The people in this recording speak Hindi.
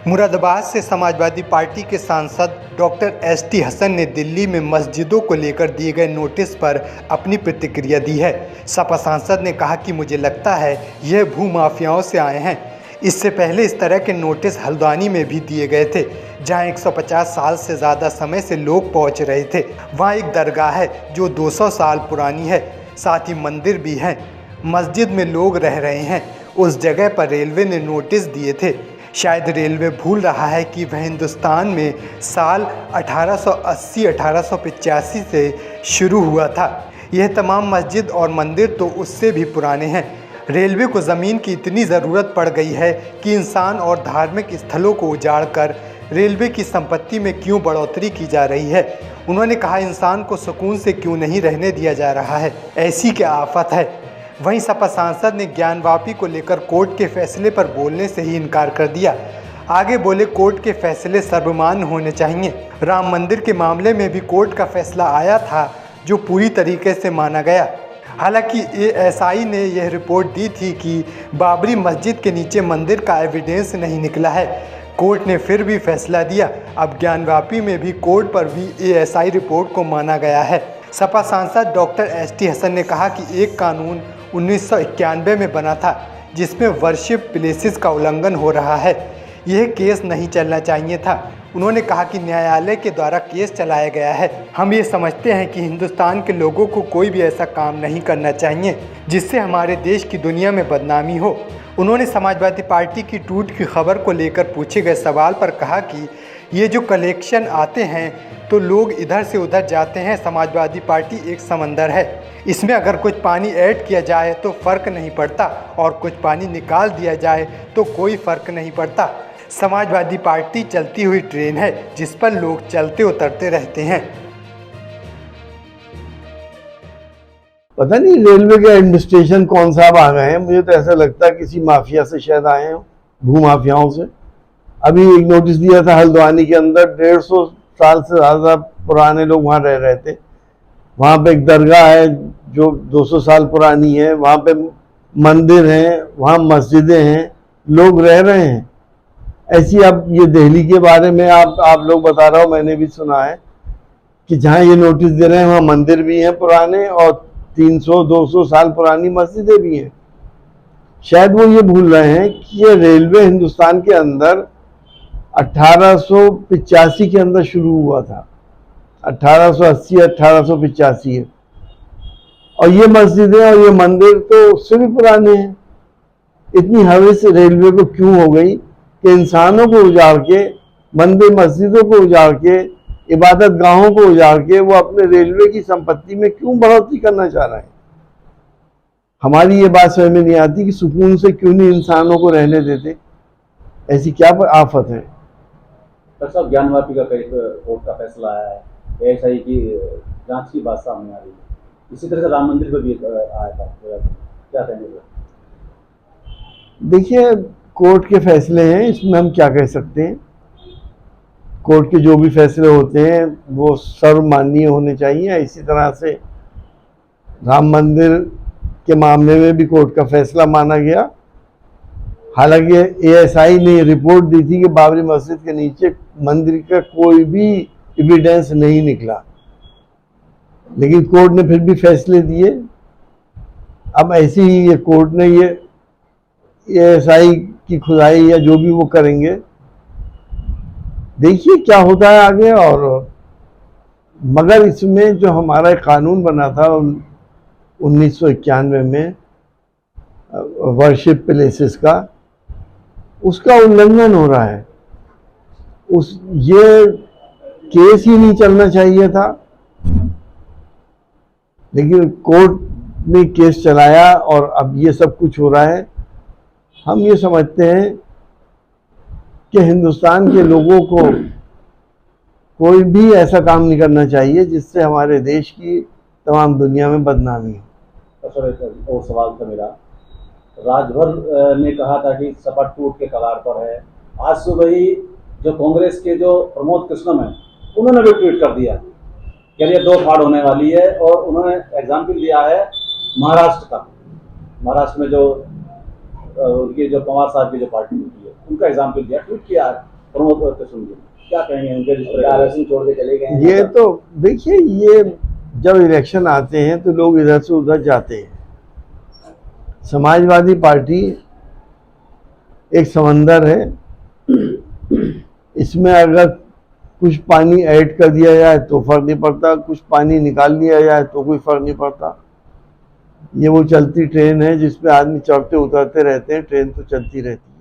मुरादाबाद से समाजवादी पार्टी के सांसद डॉक्टर एसटी हसन ने दिल्ली में मस्जिदों को लेकर दिए गए नोटिस पर अपनी प्रतिक्रिया दी है। सपा सांसद ने कहा कि मुझे लगता है यह भूमाफियाओं से आए हैं। इससे पहले इस तरह के नोटिस हल्द्वानी में भी दिए गए थे, जहां 150 साल से ज़्यादा समय से लोग पहुंच रहे थे। वहां एक दरगाह है जो 200 साल पुरानी है, साथ ही मंदिर भी है। मस्जिद में लोग रह रहे हैं। उस जगह पर रेलवे ने नोटिस दिए थे। शायद रेलवे भूल रहा है कि वह हिंदुस्तान में साल 1880-1885 से शुरू हुआ था। यह तमाम मस्जिद और मंदिर तो उससे भी पुराने हैं। रेलवे को ज़मीन की इतनी ज़रूरत पड़ गई है कि इंसान और धार्मिक स्थलों को उजाड़कर रेलवे की संपत्ति में क्यों बढ़ोतरी की जा रही है। उन्होंने कहा, इंसान को सुकून से क्यों नहीं रहने दिया जा रहा है, ऐसी क्या आफत है। वहीं सपा सांसद ने ज्ञानवापी को लेकर कोर्ट के फैसले पर बोलने से ही इनकार कर दिया। आगे बोले, कोर्ट के फैसले सर्वमान्य होने चाहिए। राम मंदिर के मामले में भी कोर्ट का फैसला आया था जो पूरी तरीके से माना गया। हालांकि एएसआई ने यह रिपोर्ट दी थी कि बाबरी मस्जिद के नीचे मंदिर का एविडेंस नहीं निकला है। कोर्ट ने फिर भी फैसला दिया। अब ज्ञानवापी में भी कोर्ट पर भी एएसआई रिपोर्ट को माना गया है। सपा सांसद डॉक्टर एसटी हसन ने कहा कि एक कानून 1991 में बना था जिसमें वर्शिप प्लेसेस का उल्लंघन हो रहा है। यह केस नहीं चलना चाहिए था। उन्होंने कहा कि न्यायालय के द्वारा केस चलाया गया है। हम ये समझते हैं कि हिंदुस्तान के लोगों को कोई भी ऐसा काम नहीं करना चाहिए जिससे हमारे देश की दुनिया में बदनामी हो। उन्होंने समाजवादी पार्टी की टूट की खबर को लेकर पूछे गए सवाल पर कहा कि ये जो कलेक्शन आते हैं तो लोग इधर से उधर जाते हैं। समाजवादी पार्टी एक समंदर है, इसमें अगर कुछ पानी ऐड किया जाए तो फ़र्क नहीं पड़ता और कुछ पानी निकाल दिया जाए तो कोई फ़र्क नहीं पड़ता। समाजवादी पार्टी चलती हुई ट्रेन है जिस पर लोग चलते उतरते रहते हैं। पता नहीं रेलवे के एडमिनिस्ट्रेशन कौन सा आ गए हैं। मुझे तो ऐसा लगता है किसी माफिया से शायद आए हैं, भूमाफियाओं से। अभी एक नोटिस दिया था हल्द्वानी के अंदर, 150 साल से ज़्यादा पुराने लोग वहाँ रह रहे थे। वहाँ पे एक दरगाह है जो 200 साल पुरानी है, वहाँ पे मंदिर हैं, वहाँ मस्जिदें हैं, लोग रह रहे हैं। ऐसी अब ये दिल्ली के बारे में आप लोग बता रहा हो, मैंने भी सुना है कि जहाँ ये नोटिस दे रहे हैं वहाँ मंदिर भी हैं पुराने और 300-200 साल पुरानी मस्जिदें भी हैं। शायद वो ये भूल रहे हैं कि ये रेलवे हिंदुस्तान के अंदर 1885 के अंदर शुरू हुआ था। 1880-1885 है। और ये मस्जिदें और ये मंदिर तो उससे भी पुराने हैं। इतनी हवस रेलवे को क्यों हो गई कि इंसानों को उजाड़ के, मंदिर मस्जिदों को उजाड़ के, इबादत गाहों को उजाड़ के वो अपने रेलवे की संपत्ति में क्यों बढ़ोतरी करना चाह रहे हैं। हमारी ये बात समझ में नहीं आती कि सुकून से क्यों नहीं इंसानों को रहने देते। ऐसी क्या आफत है। डॉक्टर साहब, ज्ञानवापी का कोर्ट का फैसला आया है, एएसआई की जांच की बात सामने आ रही है। इसी तरह से राम मंदिर पर भी आया था, क्या कहेंगे? देखिए, कोर्ट के फैसले हैं, इसमें हम क्या कह सकते हैं। कोर्ट के जो भी फैसले होते हैं वो सर्वमान्य होने चाहिए। इसी तरह से राम मंदिर के मामले में भी कोर्ट का फैसला माना गया। हालांकि एएसआई ने रिपोर्ट दी थी कि बाबरी मस्जिद के नीचे मंदिर का कोई भी एविडेंस नहीं निकला, लेकिन कोर्ट ने फिर भी फैसले दिए। अब ऐसे ही ये कोर्ट ने ये एएसआई की खुदाई या जो भी वो करेंगे, देखिए क्या होता है आगे। और मगर इसमें जो हमारा एक कानून बना था 1991 में वर्शिप प्लेसेस का, उसका उल्लंघन हो रहा है। ये केस ही नहीं चलना चाहिए था, लेकिन कोर्ट ने केस चलाया और अब ये सब कुछ हो रहा है। हम ये समझते हैं कि हिंदुस्तान के लोगों को कोई भी ऐसा काम नहीं करना चाहिए जिससे हमारे देश की तमाम दुनिया में बदनामी हो। सर, और सवाल था मेरा, राजभर ने कहा था कि सपा टूट के कगार पर है। आज सुबह ही जो कांग्रेस के जो प्रमोद कृष्णम है, उन्होंने भी ट्वीट कर दिया कि ये 2 फाड़ होने वाली है। और उन्होंने एग्जाम्पल दिया है महाराष्ट्र का। महाराष्ट्र में जो उनकी जो पवार साहब की जो पार्टी होती है, उनका एग्जाम्पल दिया, ट्वीट किया है। प्रमोद कृष्ण जी, क्या कहेंगे उनके जिस प्रकार आरएसएस छोड़ के चले गए हैं? ये तो देखिए, ये जब इलेक्शन आते हैं तो लोग इधर से उधर जाते हैं। समाजवादी पार्टी एक समंदर है, इसमें अगर कुछ पानी ऐड कर दिया जाए तो फर्क नहीं पड़ता, कुछ पानी निकाल दिया जाए तो कोई फर्क नहीं पड़ता। ये वो चलती ट्रेन है जिसपे आदमी चढ़ते उतरते रहते हैं, ट्रेन तो चलती रहती है।